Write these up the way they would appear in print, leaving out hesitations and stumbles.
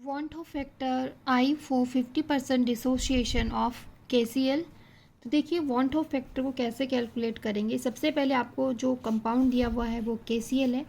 Want of factor I for 50% dissociation of KCl। तो देखिए want of factor को कैसे कैलकुलेट करेंगे। सबसे पहले आपको जो कंपाउंड दिया हुआ है वो KCl है,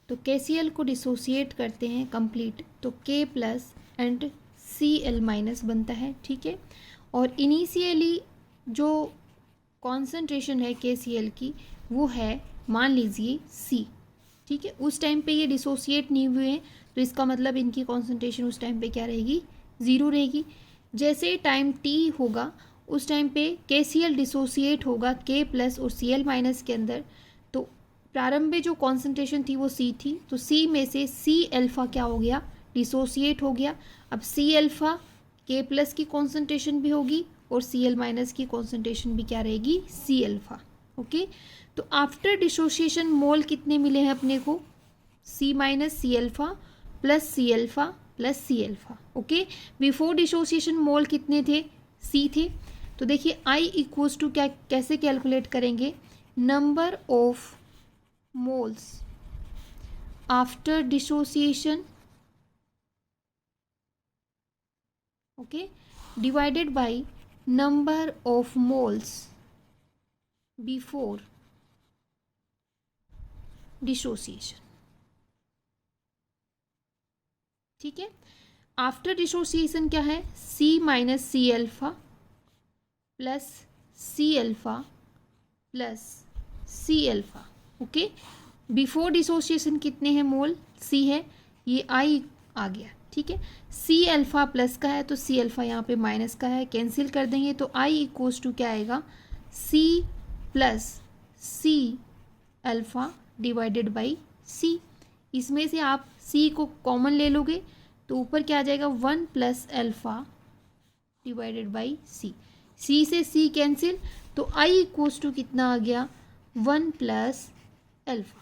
तो KCl को डिसोसिएट करते हैं कंप्लीट, तो K plus and Cl minus बनता है, ठीक है। और इनिशियली जो कॉन्सेंट्रेशन है KCl की वो है, मान लीजिए C, ठीक है। उस टाइम पे ये डिसोसिएट नहीं हुए हैं, तो इसका मतलब इनकी कॉन्सेंट्रेशन उस टाइम पे क्या रहेगी, ज़ीरो रहेगी। जैसे टाइम t होगा उस टाइम पे KCl डिसोसिएट होगा K प्लस और Cl माइनस के अंदर, तो प्रारंभ में जो कॉन्सेंट्रेशन थी वो C थी, तो C में से C अल्फ़ा क्या हो गया, डिसोसिएट हो गया। अब C अल्फ़ा K प्लस की कॉन्सेंट्रेशन भी होगी और Cl माइनस की कॉन्सेंट्रेशन भी क्या रहेगी, C अल्फ़ा, ओके। तो आफ्टर डिसोसिएशन मोल कितने मिले हैं अपने को, C minus C alpha plus C alpha plus C alpha, okay. Before dissociation mole कितने थे, C थे। तो देखिए I इक्वल्स टू क्या, कैसे कैलकुलेट करेंगे, number of moles after dissociation, okay, divided by number of moles before dissociation, ठीक है। आफ्टर डिसोसिएशन क्या है, C minus C alpha plus C alpha plus C alpha, okay. Before dissociation कितने हैं मोल, C है, ये I आ गया, ठीक है। C अल्फ़ा प्लस का है तो C अल्फ़ा यहाँ पे माइनस का है, कैंसिल कर देंगे तो I इक्वल्स टू क्या आएगा, C plus C alpha divided by C। इसमें से आप C को कॉमन ले लोगे तो ऊपर क्या आ जाएगा, 1 plus alpha divided by C। C से C कैंसिल तो I इक्वल्स टू कितना आ गया, 1 प्लस अल्फ़ा,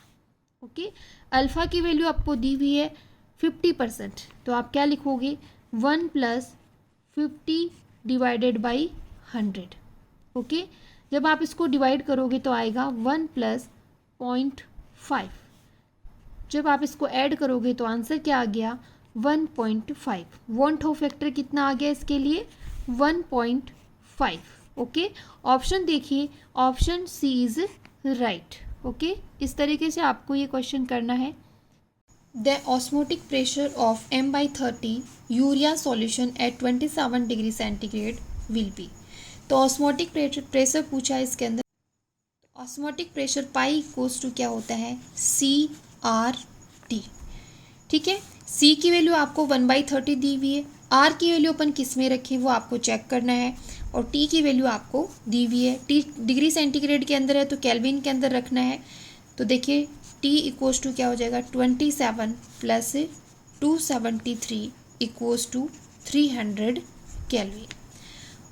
ओके। अल्फ़ा की वैल्यू आपको दी हुई है 50%, तो आप क्या लिखोगे, 1 प्लस 50 डिवाइडेड बाई 100, ओके। जब आप इसको डिवाइड करोगे तो आएगा 1 प्लस 0.5, जब आप इसको ऐड करोगे तो आंसर क्या आ गया, 1.5। वॉन्ट ऑफ फैक्टर कितना आ गया इसके लिए, 1.5, ओके। ऑप्शन देखिए, option C is right, okay. इस तरीके से आपको ये क्वेश्चन करना है। The osmotic pressure of M/30 urea solution at 27 degree centigrade will be. तो ऑस्मोटिक प्रेशर पूछा है इसके अंदर। Osmotic pressure pi equals to क्या होता है, CRT, ठीक है। C की वैल्यू आपको 1/30 दी हुई है, R की वैल्यू अपन किस में रखें वो आपको चेक करना है, और T की वैल्यू आपको दी हुई है, T डिग्री सेंटीग्रेड के अंदर है तो केल्विन के अंदर रखना है। तो देखिए T इक्वल्स टू क्या हो जाएगा, 27 प्लस 273 इक्वल्स टू 300 केल्विन।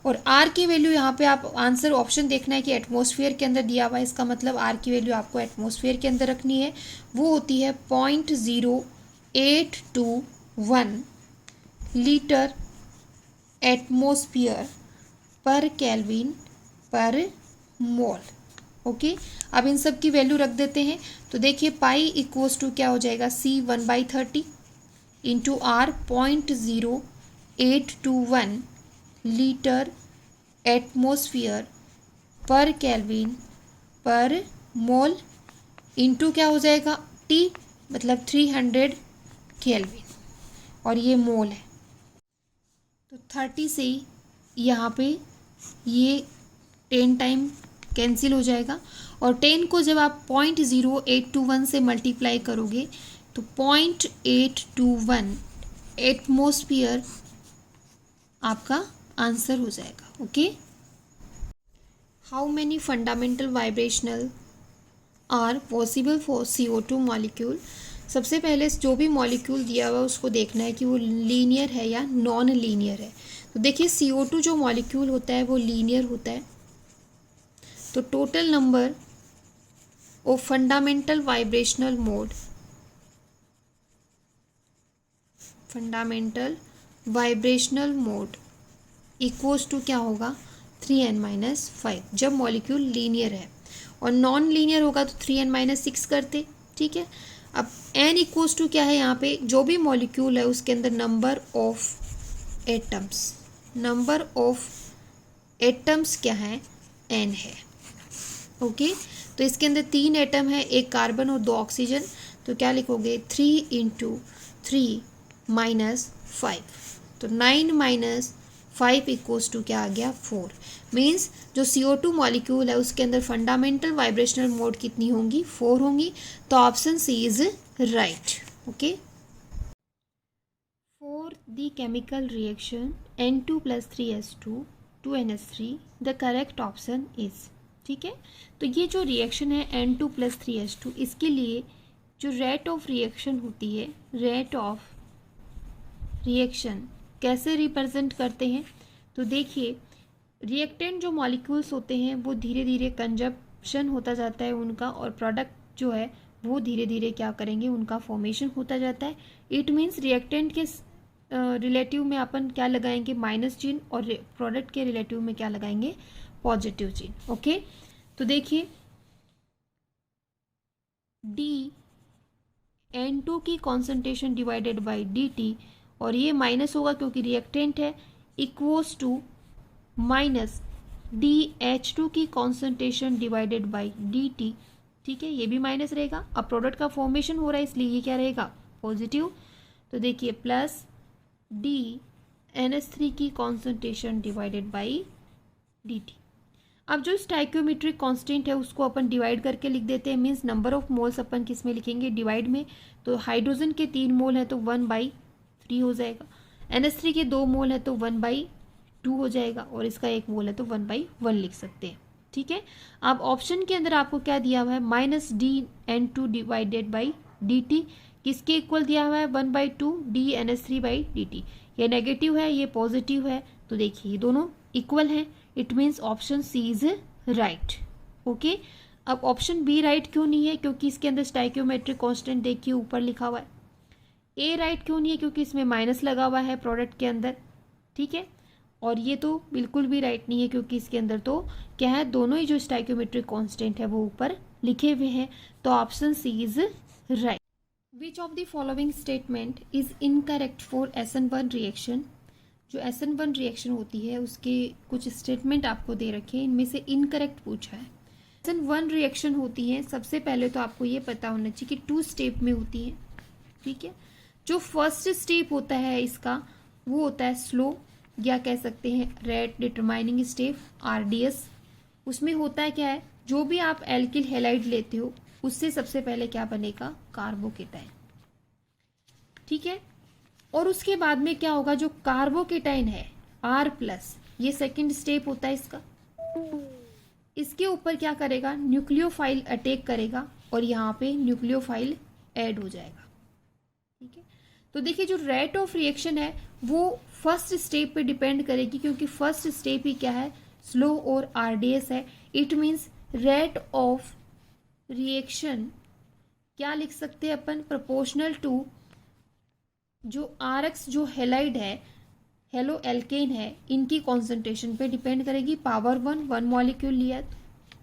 और R की वैल्यू यहाँ पे आप आंसर ऑप्शन देखना है कि एटमॉस्फेयर के अंदर दिया हुआ है, इसका मतलब R की वैल्यू आपको एटमॉस्फेयर के अंदर रखनी है, वो होती है 0.0821 लीटर एटमॉस्फेयर पर केल्विन पर मोल, ओके। अब इन सब की वैल्यू रख देते हैं, तो देखिए पाई इक्वल्स टू क्या हो जाएगा, C 1/30 into R 0.0821 litre atmosphere पर केल्विन पर मोल इंटू क्या हो जाएगा, T मतलब 300 केल्विन, और ये मोल है। तो 30 से यहाँ पे ये 10 टाइम कैंसिल हो जाएगा, और 10 को जब आप 0.0821 से मल्टीप्लाई करोगे तो 0.821 एटमॉस्फेयर आपका आंसर हो जाएगा, okay. How many fundamental vibrational are possible for CO2 molecule. सबसे पहले जो भी मॉलिक्यूल दिया हुआ है उसको देखना है कि वो लीनियर है या नॉन लीनियर है। तो देखिए CO2 जो मॉलिक्यूल होता है वो लीनियर होता है, तो total number of fundamental vibrational mode equals to क्या होगा, 3n-5 जब मॉलिक्यूल लीनियर है, और नॉन लीनियर होगा तो 3n-6 करते, ठीक है। अब n इक्वल्स टू क्या है, यहाँ पे जो भी मॉलिक्यूल है उसके अंदर नंबर ऑफ एटम्स क्या है, n है। ओके, तो इसके अंदर 3 एटम है, एक कार्बन और 2 ऑक्सीजन, तो क्या लिखोगे 3 × 3 - 5, तो 9 - 5 इक्वल्स टू क्या आ गया 4। मीन्स जो CO2 मॉलिक्यूल है उसके अंदर फंडामेंटल वाइब्रेशनल मोड कितनी होंगी, 4 होंगी, तो option C is right. Okay, for the chemical reaction N2 + 3S2 2NH3 the correct option is. ठीक है, तो ये जो रिएक्शन है N2 + 3S2, इसके लिए जो रेट ऑफ रिएक्शन होती है, रेट ऑफ रिएक्शन कैसे रिप्रेजेंट करते हैं, तो देखिए रिएक्टेंट जो मॉलिक्यूल्स होते हैं वो धीरे धीरे कंजप्शन होता जाता है उनका, और प्रोडक्ट जो है वो धीरे धीरे क्या करेंगे, उनका फॉर्मेशन होता जाता है। इट मीन्स रिएक्टेंट के रिलेटिव में अपन क्या लगाएंगे, माइनस चिन्ह, और प्रोडक्ट के रिलेटिव में क्या लगाएंगे, पॉजिटिव चिन्ह। ओके, तो देखिए डी N2 की कॉन्सेंट्रेशन डिवाइडेड बाई dt, और ये माइनस होगा क्योंकि रिएक्टेंट है, इक्वल्स टू माइनस DH2 की कॉन्सेंट्रेशन डिवाइडेड बाई dt। ठीक है, ये भी माइनस रहेगा। अब प्रोडक्ट का फॉर्मेशन हो रहा है इसलिए ये क्या रहेगा, पॉजिटिव। तो देखिए प्लस DNH3 की कॉन्सेंट्रेशन डिवाइडेड बाई dt। अब जो स्टाइक्योमेट्रिक कांस्टेंट है उसको अपन डिवाइड करके लिख देते हैं। मीन्स नंबर ऑफ मोल्स अपन किस में लिखेंगे, डिवाइड में। तो हाइड्रोजन के 3 मोल है तो 1/3 हो जाएगा, NH3 के 2 मोल है तो 1/2 हो जाएगा, और इसका 1 मोल है तो 1/1 लिख सकते हैं। ठीक है, अब ऑप्शन के अंदर आपको क्या दिया हुआ है, -DN2 डिवाइडेड बाई dt, किसके इक्वल दिया हुआ है, 1/2 DNH3/dt। ये नेगेटिव है, ये पॉजिटिव है, तो देखिए ये दोनों इक्वल हैं। It means option C is right. Okay, अब ऑप्शन बी राइट क्यों नहीं है, क्योंकि इसके अंदर स्टाइक्योमेट्रिक कांस्टेंट देखिए ऊपर लिखा हुआ है। ए राइट क्यों नहीं है, क्योंकि इसमें माइनस लगा हुआ है प्रोडक्ट के अंदर। ठीक है, और ये तो बिल्कुल भी राइट नहीं है क्योंकि इसके अंदर तो क्या है, दोनों ही जो स्टाइक्योमेट्रिक कांस्टेंट है वो ऊपर लिखे हुए हैं, तो option C is right. Which of the following statement is incorrect for SN1 reaction. जो SN1 रिएक्शन होती है उसके कुछ स्टेटमेंट आपको दे रखे हैं, इनमें से इनकरेक्ट पूछा है। SN1 रिएक्शन होती है, सबसे पहले तो आपको ये पता होना चाहिए कि 2 स्टेप में होती है। ठीक है, जो फर्स्ट स्टेप होता है इसका वो होता है स्लो, या कह सकते हैं रेट डिटरमाइनिंग स्टेप, RDS। उसमें होता है क्या है, जो भी आप एल्किल हैलाइड लेते हो उससे सबसे पहले क्या बनेगा, कार्बोकेटाइन। ठीक है, और उसके बाद में क्या होगा, जो कार्बोकेटाइन है R+, ये सेकंड स्टेप होता है इसका। इसके ऊपर क्या करेगा, न्यूक्लियोफाइल अटैक करेगा, और यहाँ पे न्यूक्लियोफाइल ऐड हो जाएगा। ठीक है, तो देखिए जो रेट ऑफ रिएक्शन है वो फर्स्ट स्टेप पे डिपेंड करेगी, क्योंकि फर्स्ट स्टेप ही क्या है, स्लो और RDS है। It means rate of reaction क्या लिख सकते हैं अपन, प्रोपोर्शनल टू जो RX जो हेलाइड है, हेलो एल्केन है, इनकी कॉन्सेंट्रेशन पे डिपेंड करेगी। पावर 1 मॉलिक्यूल लिया।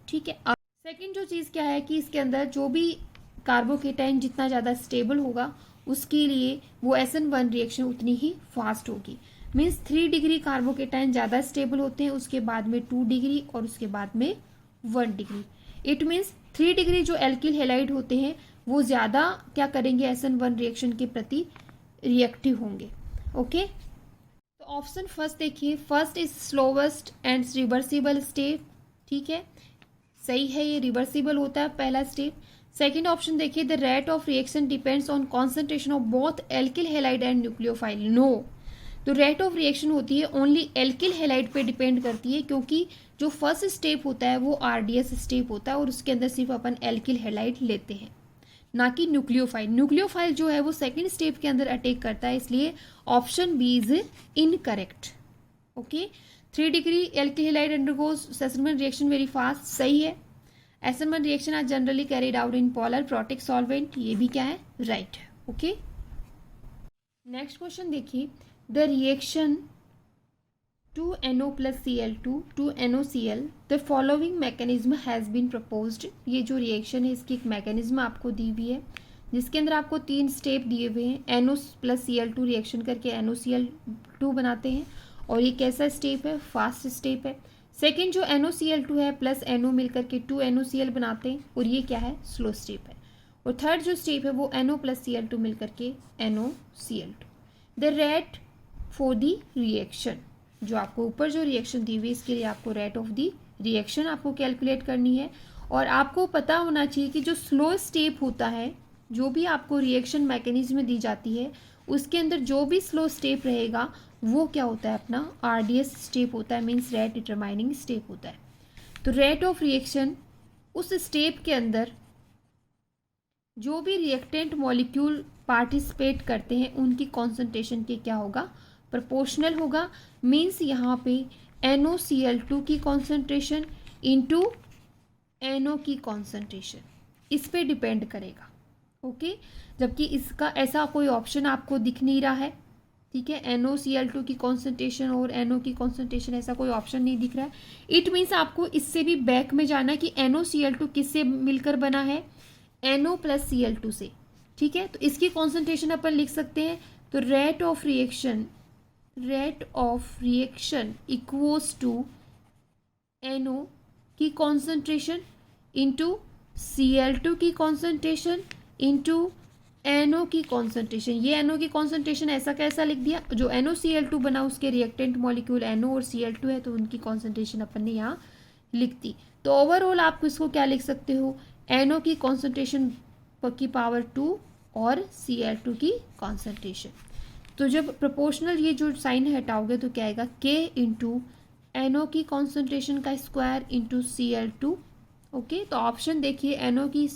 ठीक है, अब सेकेंड जो चीज़ क्या है कि इसके अंदर जो भी कार्बोकेटाइन जितना ज़्यादा स्टेबल होगा उसके लिए वो SN1 रिएक्शन उतनी ही फास्ट होगी। मीन्स 3 डिग्री कार्बोकेटाइन ज़्यादा स्टेबल होते हैं, उसके बाद में 2 डिग्री, और उसके बाद में 1 डिग्री। इट मीन्स 3 डिग्री जो एल्किल हेलाइड होते हैं वो ज़्यादा क्या करेंगे, SN1 रिएक्शन के प्रति रिएक्टिव होंगे। ओके, तो ऑप्शन फर्स्ट देखिए, first is slowest and reversible step. ठीक है, सही है, ये रिवर्सिबल होता है पहला स्टेप। सेकेंड ऑप्शन देखिए, the rate of reaction depends on concentration of both alkyl halide and nucleophile. No, तो रेट ऑफ रिएक्शन होती है ओनली एल्किल हेलाइड पे डिपेंड करती है, क्योंकि जो फर्स्ट स्टेप होता है वो RDS स्टेप होता है, और उसके अंदर सिर्फ अपन एल्किल हेलाइड लेते हैं, ना कि न्यूक्लियोफाइल। न्यूक्लियोफाइल जो है वो सेकेंड स्टेप के अंदर अटैक करता है, इसलिए option B is incorrect. Okay, 3 degree alkyl halide undergoes SN1 reaction very fast, सही है। SN1 reaction are generally carried out in polar protic solvent, ये भी क्या है, राइट है। ओके, नेक्स्ट क्वेश्चन देखिए, the reaction 2NO + Cl2 2NOCl the following mechanism has been proposed. ये जो रिएक्शन है इसकी एक मैकेनिज्म आपको दी हुई है, जिसके अंदर आपको 3 स्टेप दिए हुए हैं। NO + Cl2 रिएक्शन करके NoCl2 बनाते हैं, और ये कैसा स्टेप है? फास्ट स्टेप है। सेकेंड जो NoCl2 है प्लस NO मिलकर के 2NoCl बनाते हैं, और ये क्या है? स्लो स्टेप है। और थर्ड जो स्टेप है वो NO + Cl2 मिलकर के NoCl2। The rate for the reaction, जो आपको ऊपर जो रिएक्शन दी हुई है इसके लिए आपको रेट ऑफ द रिएक्शन आपको कैलकुलेट करनी है। और आपको पता होना चाहिए कि जो स्लो स्टेप होता है, जो भी आपको रिएक्शन मैकेनिज्म दी जाती है उसके अंदर जो भी स्लो स्टेप रहेगा वो क्या होता है? अपना RDS स्टेप होता है, मीन्स रेट डिटरमाइनिंग स्टेप होता है। तो रेट ऑफ रिएक्शन उस स्टेप के अंदर जो भी रिएक्टेंट मॉलिक्यूल पार्टिसिपेट करते हैं उनकी कॉन्सेंट्रेशन के क्या होगा? प्रोपोर्शनल होगा। मीन्स यहाँ पे NoCl2 की कॉन्सेंट्रेशन इंटू NO की कॉन्सेंट्रेशन इस पे डिपेंड करेगा। ओके, जबकि इसका ऐसा कोई ऑप्शन आपको दिख नहीं रहा है। ठीक है, NoCl2 की कॉन्सेंट्रेशन और NO की कॉन्सेंट्रेशन ऐसा कोई ऑप्शन नहीं दिख रहा है। इट मीन्स आपको इससे भी बैक में जाना कि NoCl2 किससे मिलकर बना है? NO + Cl2 से। ठीक है, तो इसकी कॉन्सेंट्रेशन अपन लिख सकते हैं। तो rate of reaction equals to NO की कॉन्सेंट्रेशन इंटू Cl2 की कॉन्सेंट्रेशन इंटू NO की कॉन्सेंट्रेशन। ये NO की कॉन्सेंट्रेशन ऐसा कैसा लिख दिया? जो NoCl2 बना उसके रिएक्टेंट मॉलिक्यूल NO और Cl2 है, तो उनकी कॉन्सेंट्रेशन अपन ने यहाँ लिख दी। तो ओवरऑल आप इसको क्या लिख सकते हो? NO की कॉन्सेंट्रेशन की पावर 2 और Cl2 की कॉन्सेंट्रेशन। तो जब प्रोपोर्शनल ये जो साइन हटाओगे तो क्या आएगा? K इंटू NO की कॉन्सेंट्रेशन का स्क्वायर इंटू Cl2। ओके, तो ऑप्शन देखिए, NO की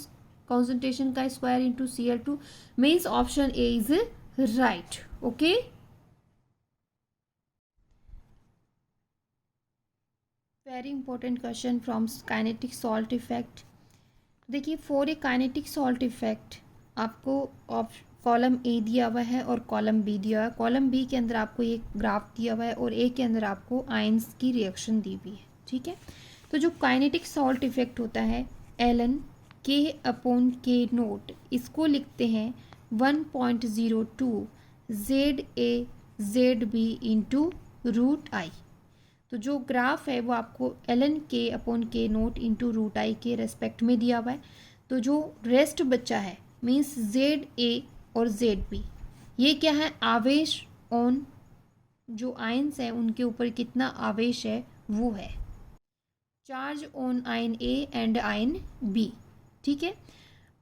कॉन्सेंट्रेशन का square into Cl2 means option A is right. Okay, very important question from kinetic salt effect. देखिए, for a kinetic salt effect आपको column A दिया हुआ है और कॉलम बी दिया हुआ है। कॉलम बी के अंदर आपको एक ग्राफ दिया हुआ है और ए के अंदर आपको आयंस की रिएक्शन दी हुई है। ठीक है, तो जो काइनेटिक सॉल्ट इफेक्ट होता है ln K/K0, इसको लिखते हैं 1.02 ZA/ZB इंटू √I। तो जो ग्राफ है वो आपको ln K/K0 इंटू √I के रेस्पेक्ट में दिया हुआ है। तो जो रेस्ट बच्चा है मीन्स ZA और ZB, ये क्या है? आवेश ऑन जो आयंस है उनके ऊपर कितना आवेश है वो है charge on ion A and ion B। ठीक है,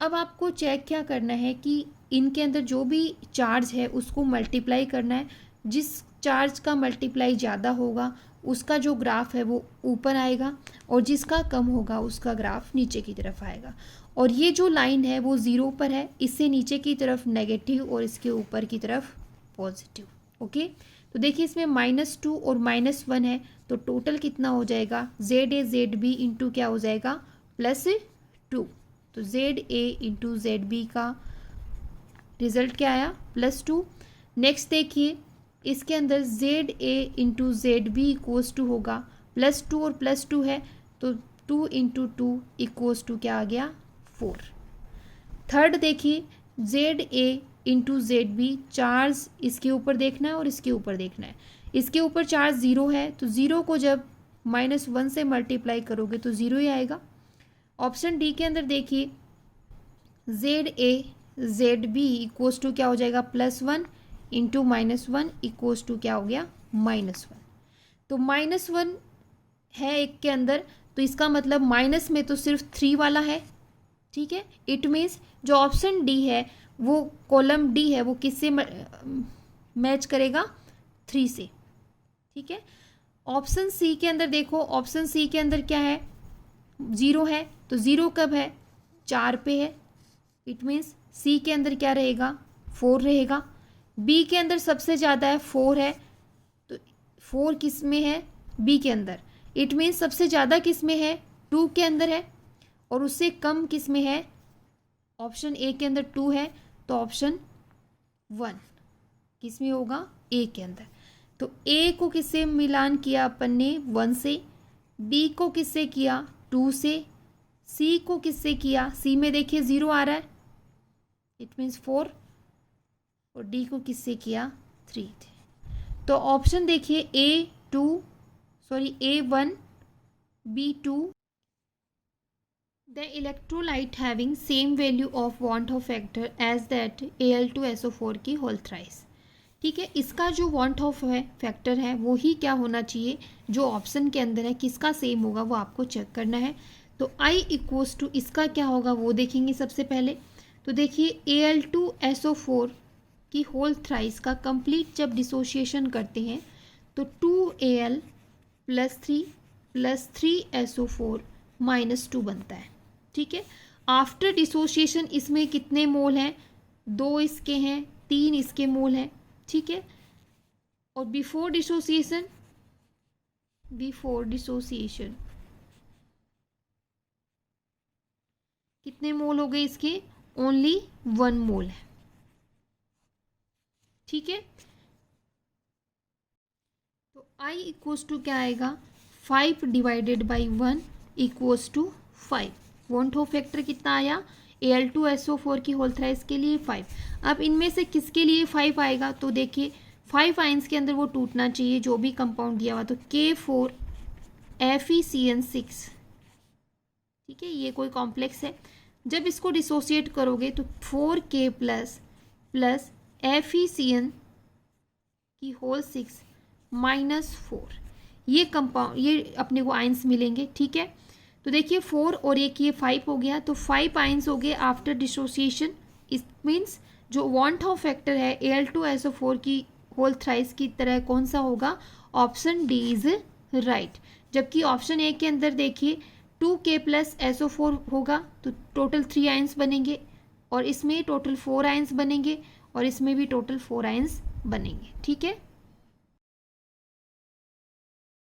अब आपको चेक क्या करना है कि इनके अंदर जो भी चार्ज है उसको मल्टीप्लाई करना है। जिस चार्ज का मल्टीप्लाई ज़्यादा होगा उसका जो ग्राफ है वो ऊपर आएगा, और जिसका कम होगा उसका ग्राफ नीचे की तरफ आएगा। और ये जो लाइन है वो 0 पर है, इससे नीचे की तरफ नेगेटिव और इसके ऊपर की तरफ पॉजिटिव। ओके, तो देखिए इसमें -2 और -1 है, तो टोटल कितना हो जाएगा? ZA/ZB इंटू क्या हो जाएगा? +2। तो ZA इंटू ZB का रिजल्ट क्या आया? +2। नेक्स्ट देखिए, इसके अंदर ZA into ZB equals to होगा +2 और +2 है, तो 2 इंटू 2 इक्वल्स टू क्या आ गया? 4। थर्ड देखिए, ZA इंटू ZB, चार्ज इसके ऊपर देखना है और इसके ऊपर देखना है। इसके ऊपर चार्ज 0 है, तो 0 को जब -1 से मल्टीप्लाई करोगे तो 0 ही आएगा। ऑप्शन डी के अंदर देखिए, ZA/ZB इक्वल्स टू क्या हो जाएगा? +1 इंटू -1 इक्वल्स टू क्या हो गया? -1। तो -1 है एक के अंदर, तो इसका मतलब माइनस में तो सिर्फ 3 वाला है। ठीक है, इट मीन्स जो ऑप्शन डी है वो कॉलम डी है वो किससे मैच करेगा? 3 से। ठीक है, ऑप्शन सी के अंदर देखो, ऑप्शन सी के अंदर क्या है? 0 है, तो 0 कब है? 4 पे है। इट मीन्स सी के अंदर क्या रहेगा? 4 रहेगा। बी के अंदर सबसे ज़्यादा है, 4 है, तो 4 किस में है? बी के अंदर। इट मीन्स सबसे ज़्यादा किस में है? 2 के अंदर है, और उससे कम किस में है? ऑप्शन ए के अंदर 2 है, तो ऑप्शन 1 किस में होगा? ए के अंदर। तो ए को किससे मिलान किया अपन ने? 1 से। बी को किससे किया? 2 से। सी को किससे किया? सी में देखिए 0 आ रहा है, इट मीन्स 4 और डी को किससे किया 3 थे। तो ऑप्शन देखिए A1 B2 the electrolyte having same value of van't Hoff factor as that Al2SO4 की होल थ्राइस। ठीक है, इसका जो वॉन-हॉफ है फैक्टर है वो ही क्या होना चाहिए जो ऑप्शन के अंदर है, किसका सेम होगा वो आपको चेक करना है। तो I इक्वल्स टू इसका क्या होगा वो देखेंगे सबसे पहले। तो देखिए Al2SO4 की होल थ्राइस का कंप्लीट जब डिसोशिएशन करते हैं तो 2Al + 3SO4 -2 बनता है। ठीक है, आफ्टर डिसोशिएशन इसमें कितने मोल हैं, 2 इसके हैं, 3 इसके मोल हैं। ठीक है, और बिफोर डिसोसिएशन कितने मोल हो गए इसके, ओनली 1 मोल है। ठीक है, तो I इक्वल्स टू क्या आएगा 5 / 1 इक्वल्स टू 5। वॉन-हॉफ फैक्टर कितना आया Al2SO4 की होल थ्राइस के लिए 5। अब इनमें से किसके लिए 5 आएगा, तो देखिए 5 आइंस के अंदर वो टूटना चाहिए जो भी कंपाउंड दिया हुआ, तो K4FeCN6। ठीक है, ये कोई कॉम्प्लेक्स है। जब इसको डिसोसिएट करोगे तो 4K + FeCN की होल 6 -4 ये कंपाउंड, ये अपने को आइंस मिलेंगे। ठीक है, तो देखिए 4 और एक ये 5 हो गया, तो 5 आइंस हो गए आफ्टर डिसोसिएशन। इट मीन्स जो वॉन-हॉफ फैक्टर है Al2SO4 की होल थ्राइस की तरह कौन सा होगा, ऑप्शन डी इज राइट। जबकि ऑप्शन ए के अंदर देखिए 2K + SO4 होगा तो टोटल 3 आइंस बनेंगे, और इसमें टोटल 4 आइंस बनेंगे, और इसमें भी टोटल 4 आइंस बनेंगे। ठीक है।